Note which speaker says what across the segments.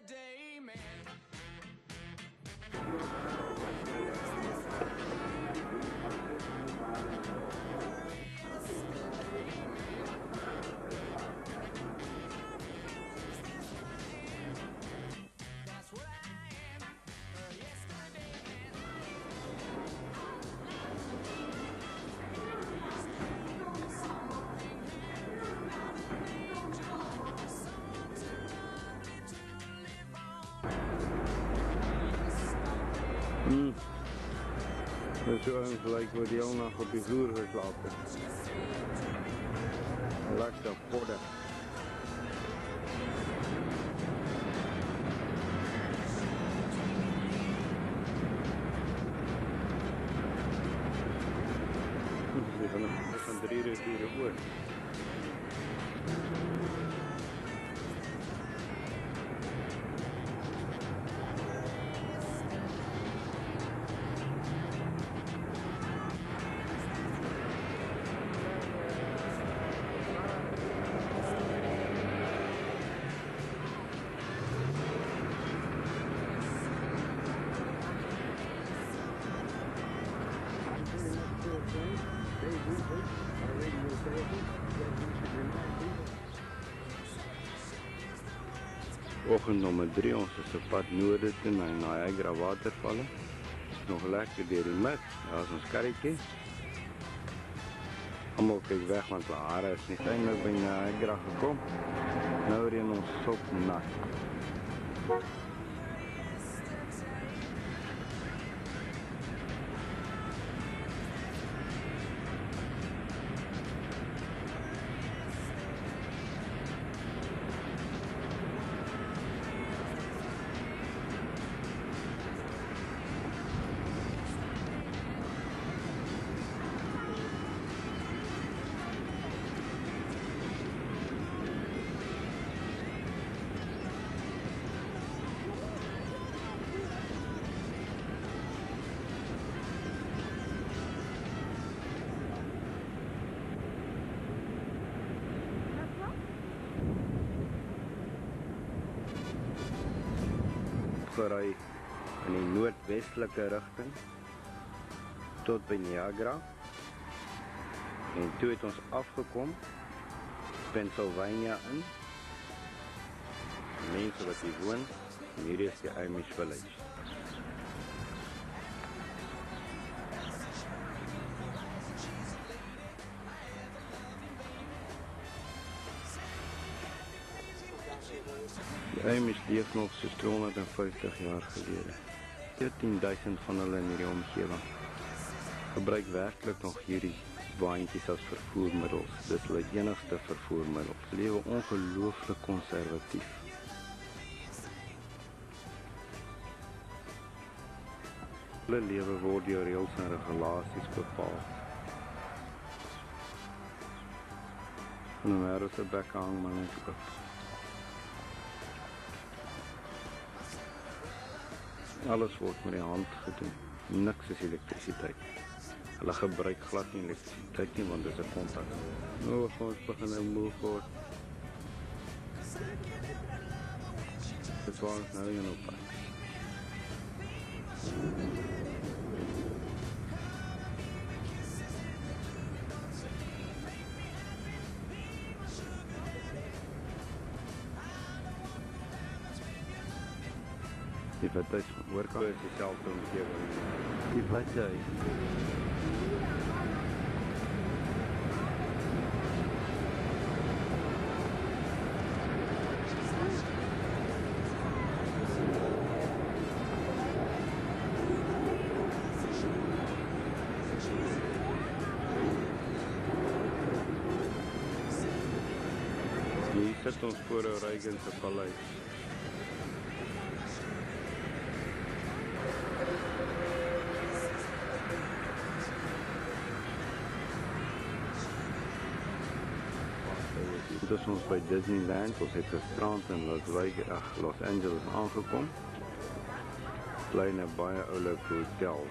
Speaker 1: yesterday, man. That's what I am. Yesterday, man.
Speaker 2: Dat is zo gelijk wordt die al nog op die vloer geslapen. Lekker podden. Van 3 uur, 4 uur. Oggend nummer 3, ons is op pad noorde toe na Niagara watervalle. Nog lekker deur die mid, daar is ons karretjie. Almal kyk weg want Lara is nie eintlik by Niagara gekom. Nou reën ons sop nat. Gery in die noordwestelike rigting tot by Niagara en toe het ons afgekom Pennsylvania in. Mense wat hier woon, en hier is die Amish village. Die Amish leef nog soos 250 jaar gelede. 14.000 van hulle in hierdie omgewing gebruik werklik nog hierdie waantjies as vervoermiddels. Dit is hulle enigste vervoermiddel. Hulle lewe ongelooflik konservatief. Hulle lewe word deur reëls en regulasies bepaal. En daar is 'n bekhang maar net ook. Alles word met die hand gedoen. Niks is elektrisiteit. Hulle gebruik glad nie elektrisiteit nie want dit is 'n kontak. Nou gaan ons begin nou moeg word. Dit was nou in op pad. Die vliegtuig oorkant is dieselfde omgewing. Die vliegtuig. Hier sit ons voor 'n Reagan se paleis. Dit is ons by Disneyland, ons het gisterand in Los Angeles aangekom. Bly in 'n baie oulike hotel,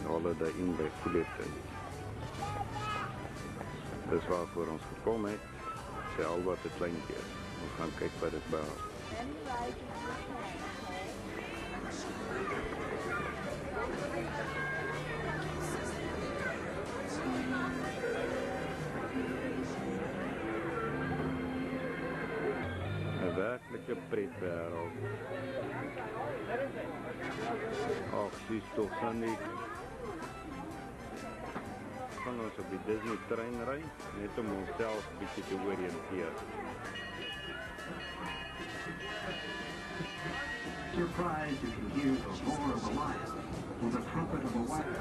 Speaker 2: Holiday Inn by Fullerton. Dis waarvoor ons gekom het, sê al wat 'n kleintjie is. Ons gaan kyk wat dit behels. 'n werklike pretwêreld. Ag, sies tog Sandy. Gaan ons op die Disney trein ry, net om onsself bietjie te oriënteer.
Speaker 3: Surprised you can hear the roar of a lion or the trumpet of a wild.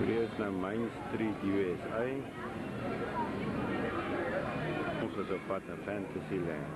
Speaker 2: Hier is nou Main Street, USA. Ons is op pad na Fantasyland.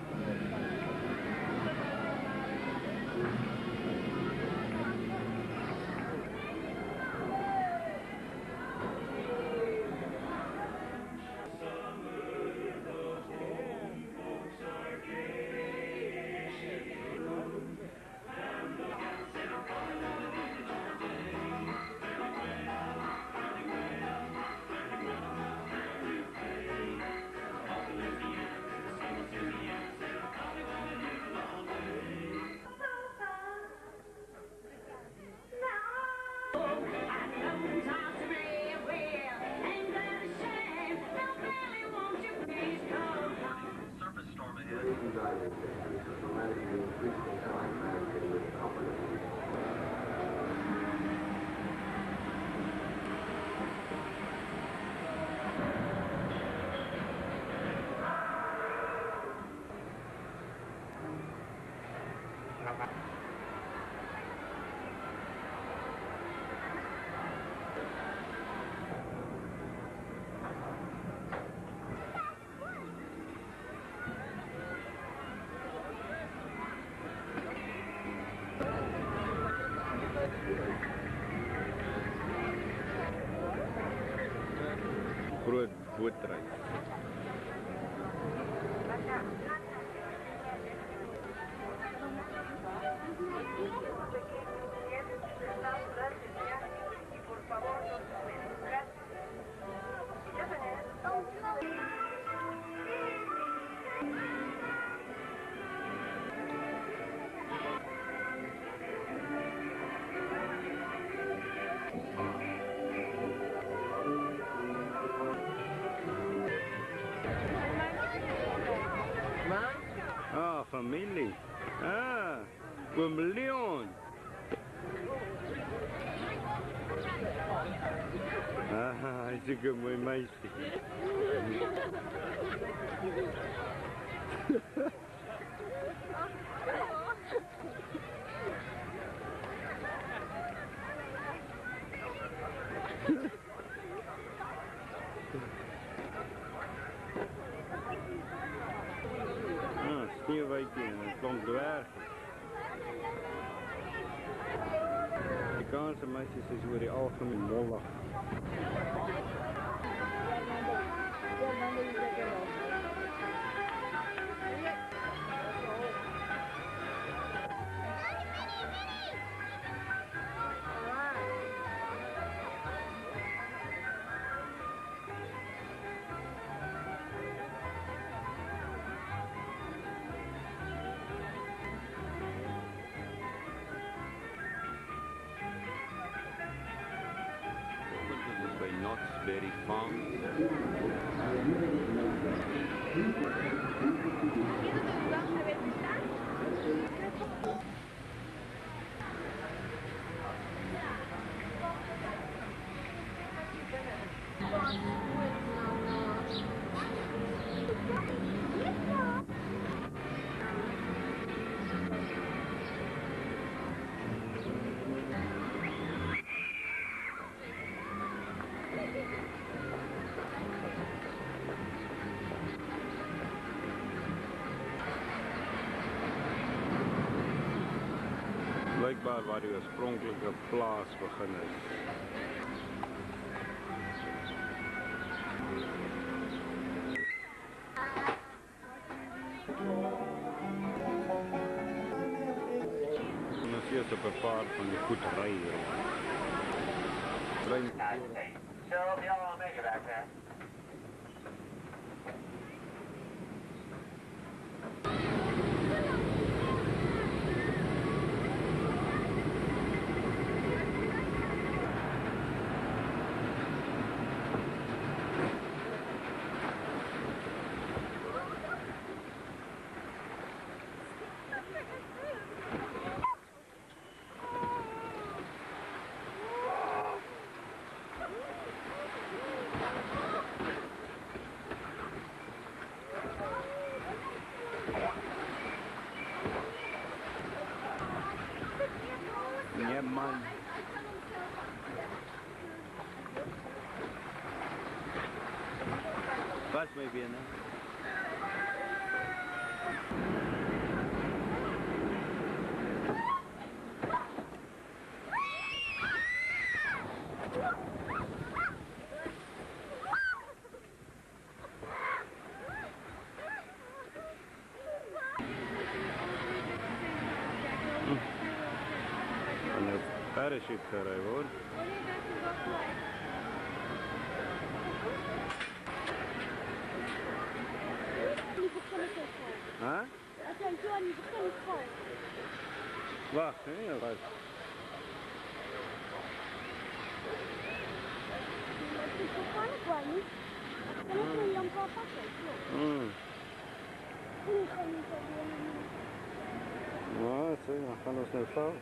Speaker 2: Groot bootreis. Ah, familie. Ah, oom Leon. Ah, hy's 'n mooi meisie. Sneeuwwitjie en 'n klomp dwerge. Die Afrikaanse meisies is oor die algemeen mollig. By Knott's Berry Farm. Blijkbaar waar die oorspronkelijke plaas begin is. En ons eers op 'n paar van die goederye rond. Trein.
Speaker 4: Cheryl, if y'all want to make it back there.
Speaker 2: Yeah, man. Pas maybe in there. En 'n parachute gery word. Hæ?
Speaker 5: As jy so aan die begin val.
Speaker 2: Wag, nee, wat?
Speaker 5: Dit is gewoon kwam nie. Kan ek jou jong papa sê? Hoe kan jy so doen?
Speaker 2: Ja, sê, dan gaan ons nou val.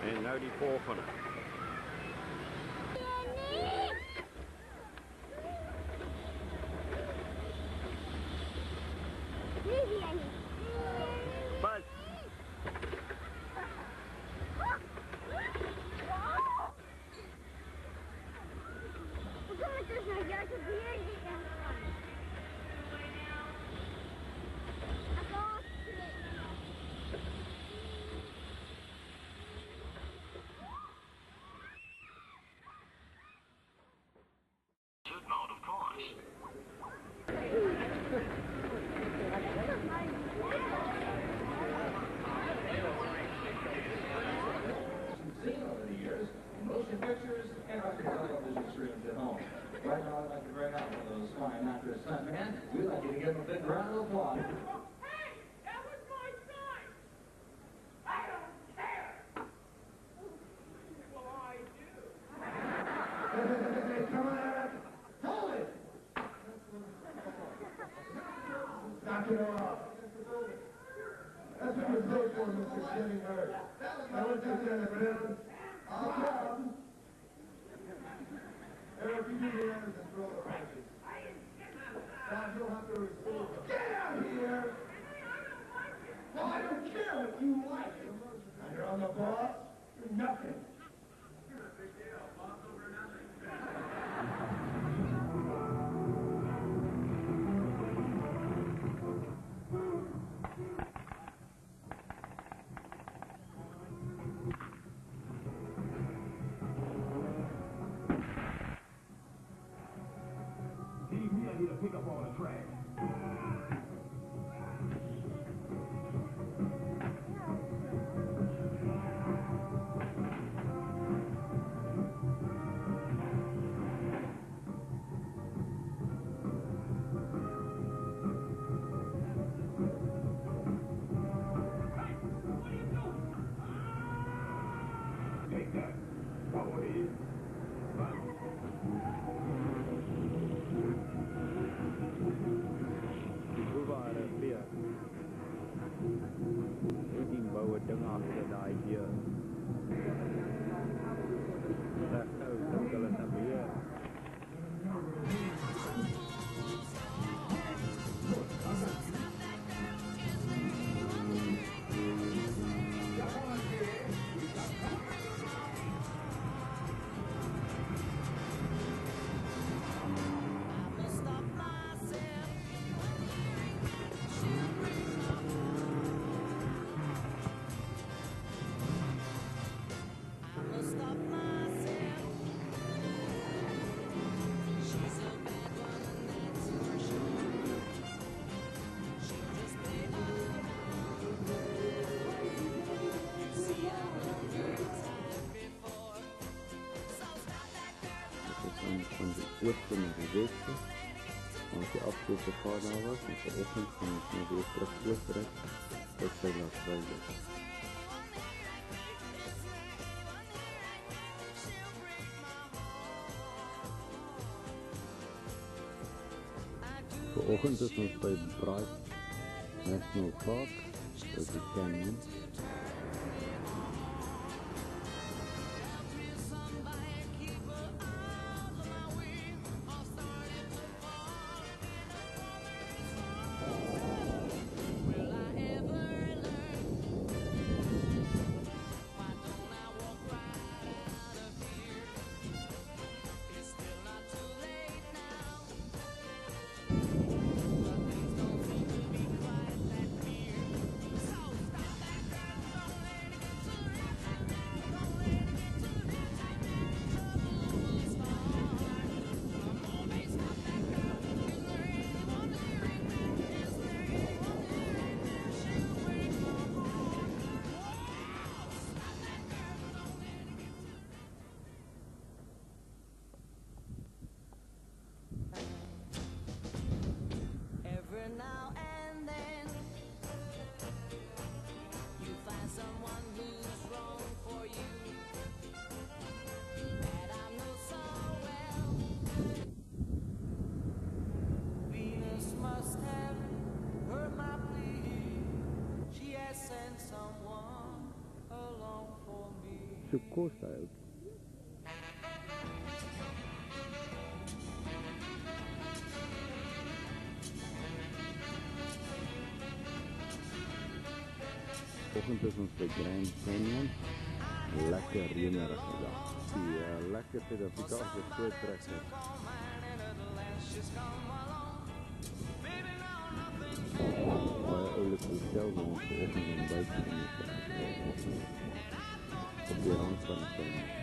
Speaker 2: En nou die volgende. Pas.
Speaker 4: Mode, of course.
Speaker 6: Seen over the years, motion pictures and our television screens at home. Right now, I'd like to bring out one of those fine actors, stuntmen. We'd like you to give them a big round of applause.
Speaker 1: Hey, that was my son! I don't care! Well, I do.
Speaker 6: Hey, come on, Eric. Hold it! Knock it off. That's what you're paid for, Mr. Jimmy Hurd. Now, what's that in the middle? I'll come. Eric, you do the honors and throw the punches. Now, you'll have to receive them. Get out here! Well, I don't care what you like. And you're on the boss? You're nothing.
Speaker 7: To pick up all the trash. Take that. Go ahead.
Speaker 2: Hoe waren weer? Die bouwe ding achter daai deur. Reg nou, dink hulle na weer. van die ooste na die weste. Als die afgelopen paar dagen was, en vanochtend gaan ons nou weer terug Oostenrijk, tot by Las Vegas. Vanochtend is ons by Bryce National Park, by die Canyon.
Speaker 8: Every now and then you find someone who's wrong for you, that I know so well. Venus must have heard my plea. She has sent someone along for me.
Speaker 2: So kos hy ook. Vanochtend is ons by Grand Canyon, lekker reënerige dag. Die lekker Suid-Afrikaanse voortrekker. Baie oulik hotel waar ons vanochtend in buiten genees op die rand van die tuin.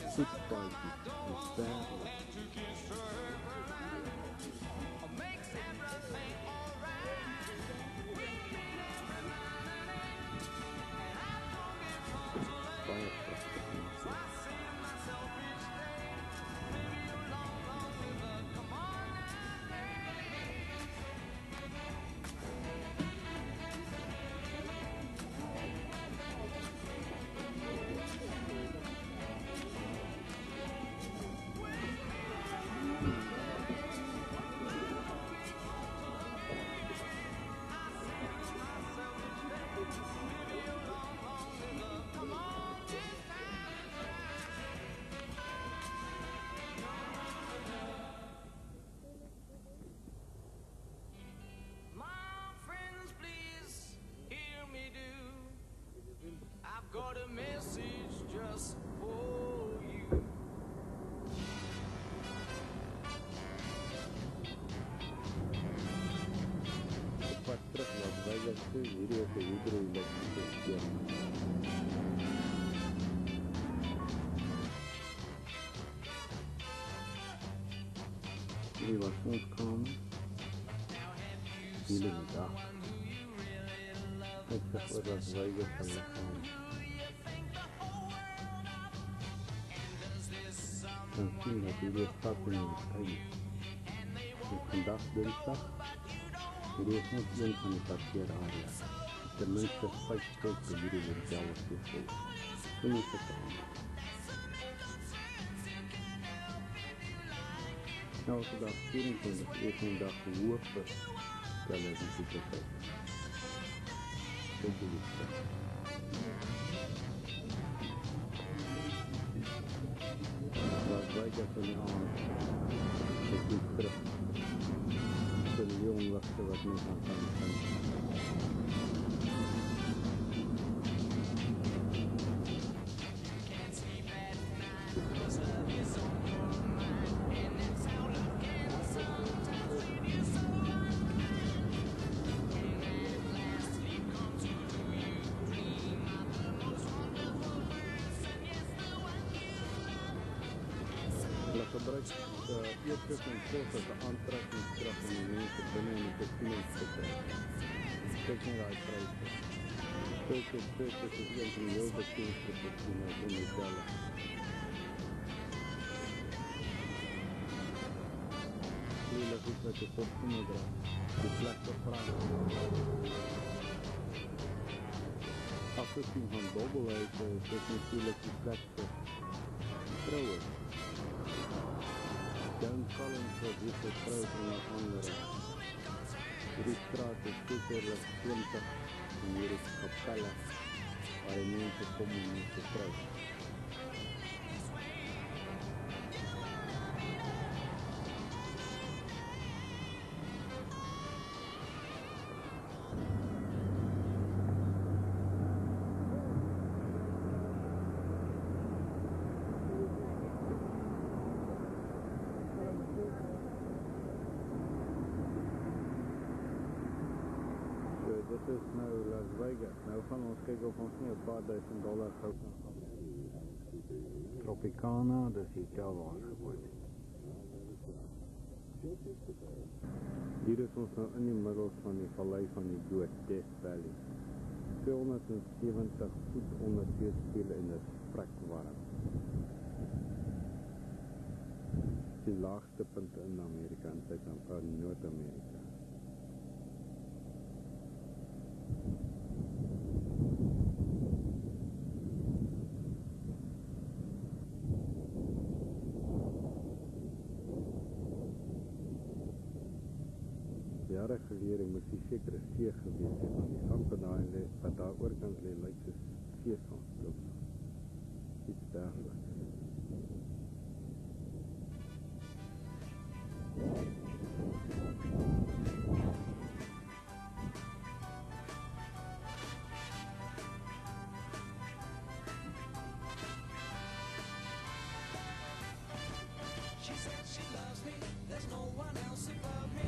Speaker 2: Soet spicy, is bad. Baie prachtig mense.
Speaker 8: Got a message just for you.
Speaker 2: Op pad terug Las Vegas toe, hierdie is 'n hidroelektriese stelsel. Hierdie was ons kamer. Hier in die dag. Ek sê oor Las Vegas van die kamer. Dan sien dat hierdie stad in die tuin. Dit is vandag dinsdag. Hierdie is net een van die parkeerareas. Ten minste 5 stuk by hierdie hotel is vol. Kom nie vertel. Elke dag 24 is een dag hoog vir televisie te kyk. Dit is het. Las Vegas in die aand, is die terug. Vir die jongligste wat nie kan vind. Hulle gebruik eetkos en kos as 'n aantrekkingskrag om die mense binne in die casinos te kry. Kyk net daai pryse. Dit is een van die heel bekendste casinos in die Selle. Lila goed wat die kostume dra, die plekte vraag. Afgezien van dobbelheid is dit natuurlijk die plek vir vrouwen. John Collins was hier getrouwd onder andere. Die straat is zekerlijk 20 en hier is kapelle waar de mensen komen om te trouwen. Dit is nou Las Vegas. Nou gaan ons kyk of ons nie 'n paar $1000 gou kan gaan. Tropicana, dis die hotel waar ons gewoon het. Hier is ons nou in die middel van die vallei van die dood, Death Valley. 270 voet onder seespiegel en dit is vrek warm. Die laagste punt in Amerika en Noord-Amerika. Jare gelede moes die sekere see gewees het, want die sand wat daar oorkant lê, lyk soos seesand. Iets dergeliks.
Speaker 8: She said she loves me, there's no one else above me.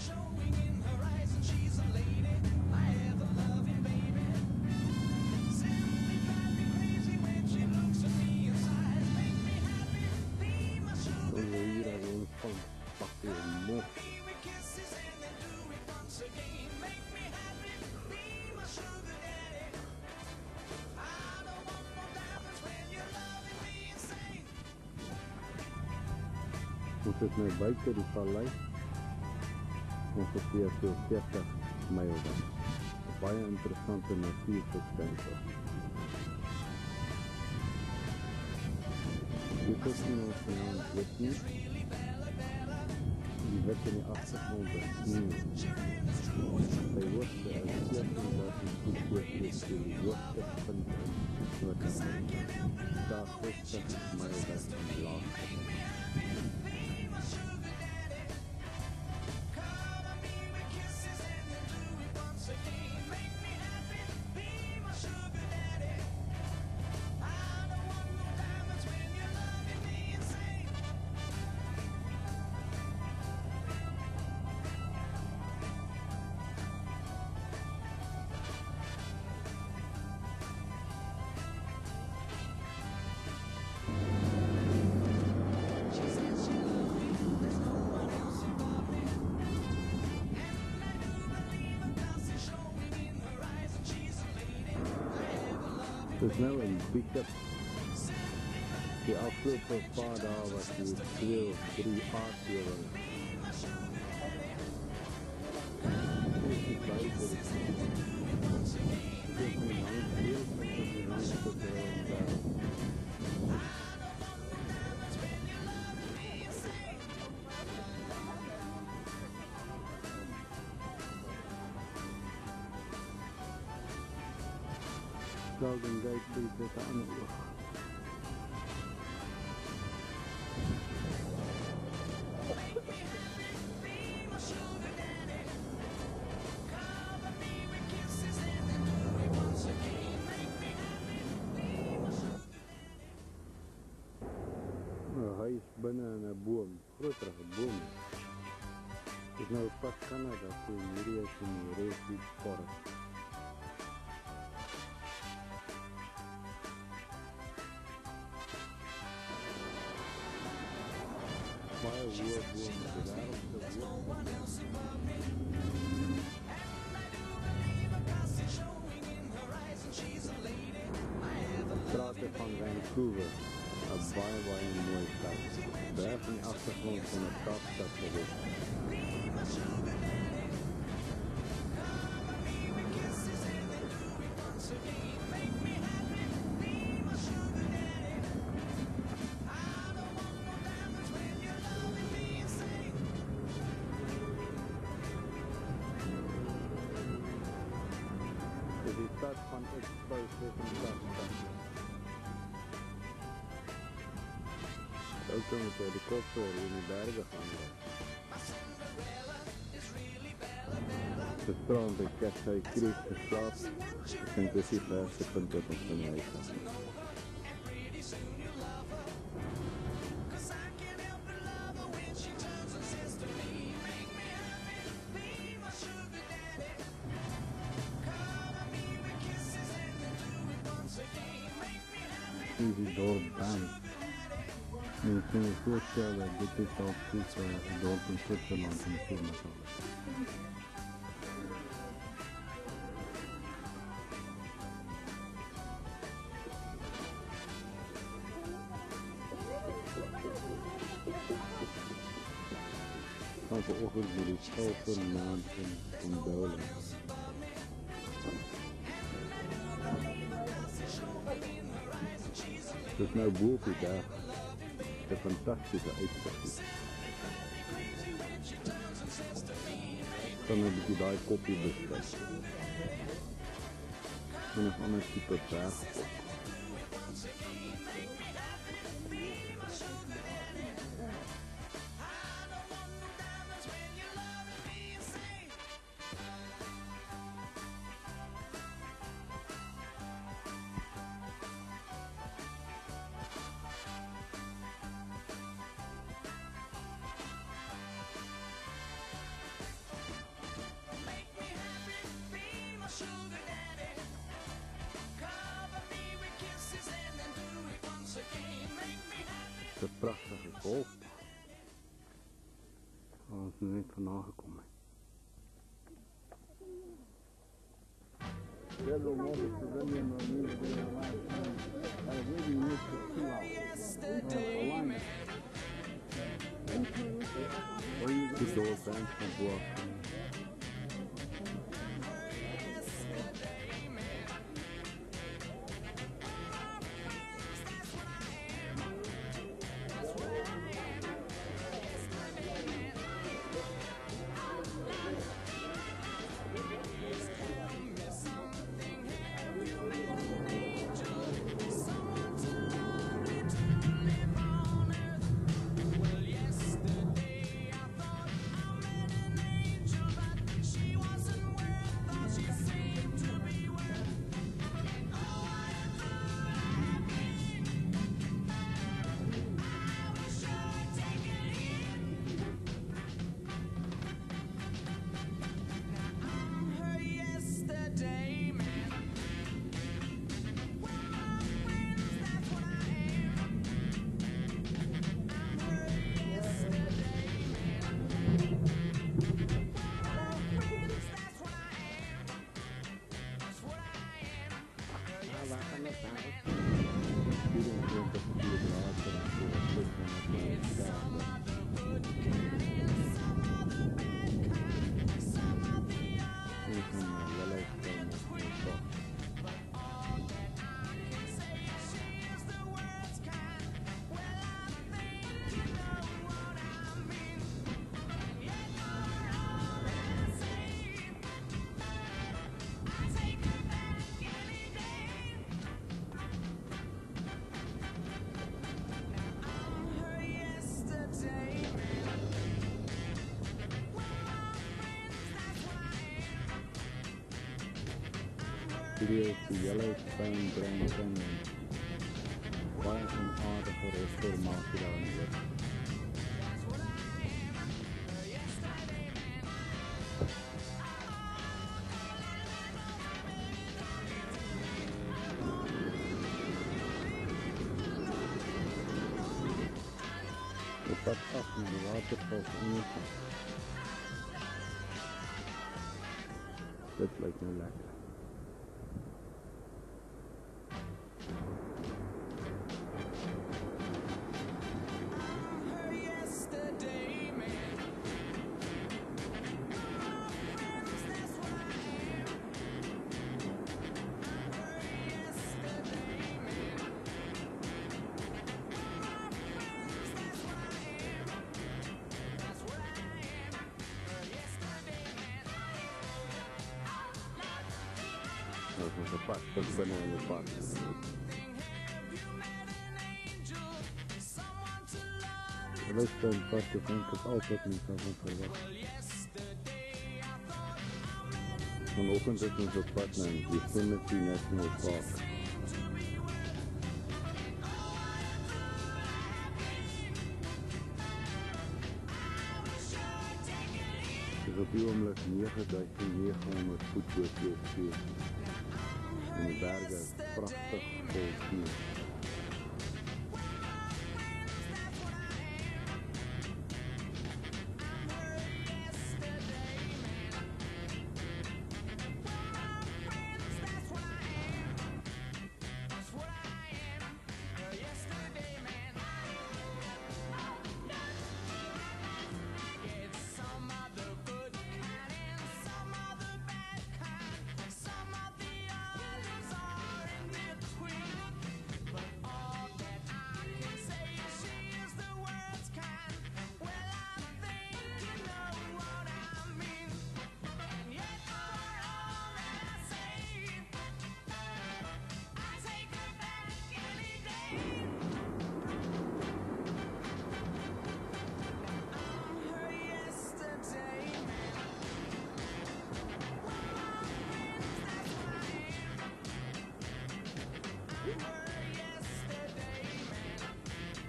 Speaker 8: Showing in her eyes and she's a lady, I ever loving baby. Simply drive me crazy when she looks at me and sighs. Make me happy, be my sugar daddy. Be with kisses and then do it once again. Make me happy, be my sugar daddy. I don't want no diamonds when you're loving me insane.
Speaker 2: Ons is nou buite die vallei. Ongeveer so 40 myl weg. Baie interessante natuurverskynsel. Die casinos genaamd Whitney. Die wit in die achtergrond is sneeuw. Sy hoogte is 14.000 voet boven die hoogste punt in Noord-Amerika. Daar 60 myl weg van die laagste punt. Het is nou een pick-up. Die afgelopen paar dagen was die 2 of 3 aardbewingen. Dit is buiten. Dit is een lang deel van die langste Golden Gate Bridge met de andere oog. Nou, hy is binne in 'n boom, groterige boom. Dit is nou pas Canada, so hierdie is in die Redwood Forest. Baie hoë boom, die wêreldse hoogste. Strate van Vancouver, 'n baie mooi stad. Berg in die agtergrond van 'n Kaapstad gewees. Dit is die stad van Expo 87. Ook dan met de helikopter in die bergen gaan rijden. De strand en Catsay Creek geslapen. Ik denk dat is die verste punt dat ons van huis gaan. Hier is die dorpbaan. Je kunt je voorstellen, dit is al precies een dorp in Zwitserland en zo met alles. Van vanochtend door die schelpen, maanden en dolen. Het is nou boven die dag. Een fantastische uitzicht. Dan heb ik die koppie besteld. En een ander type bergkop. Het is een prachtige golfbaan. Waar ons nu net vandaan gekomen. Die doorband van boven. Studio is die Yellowstone Grand Canyon. Baie onaardige restaurasie daar in die hoek. Op pad af na die waterval se onderkant. Dit lyk nou lekker. Dat is een pad, dat is bijna een pad. De Western pad is eigenlijk altijd niet van verwacht. Vanochtend zit ons op pad naar Yosemite National Park. Het is op die ogenblik 9.900 voet boven zeespuur. En die bergen is prachtig vol sneeuw.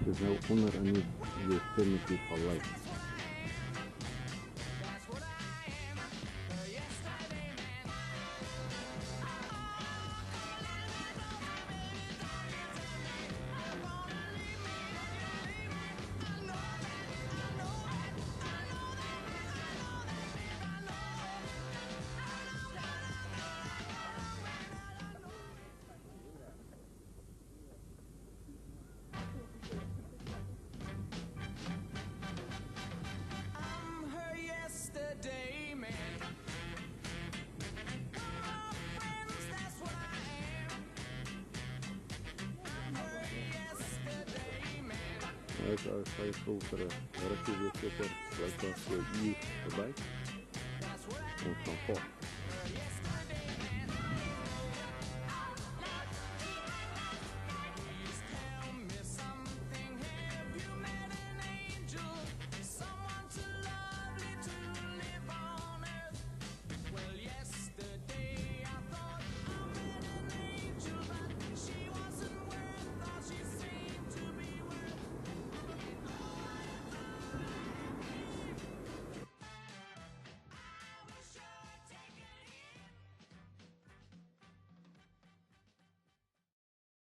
Speaker 2: Het is nou onder in die Yosemite Vallei. Als je voelt voor een rukje weer zitten, blijft dat voor uur erbij. Ons van voort.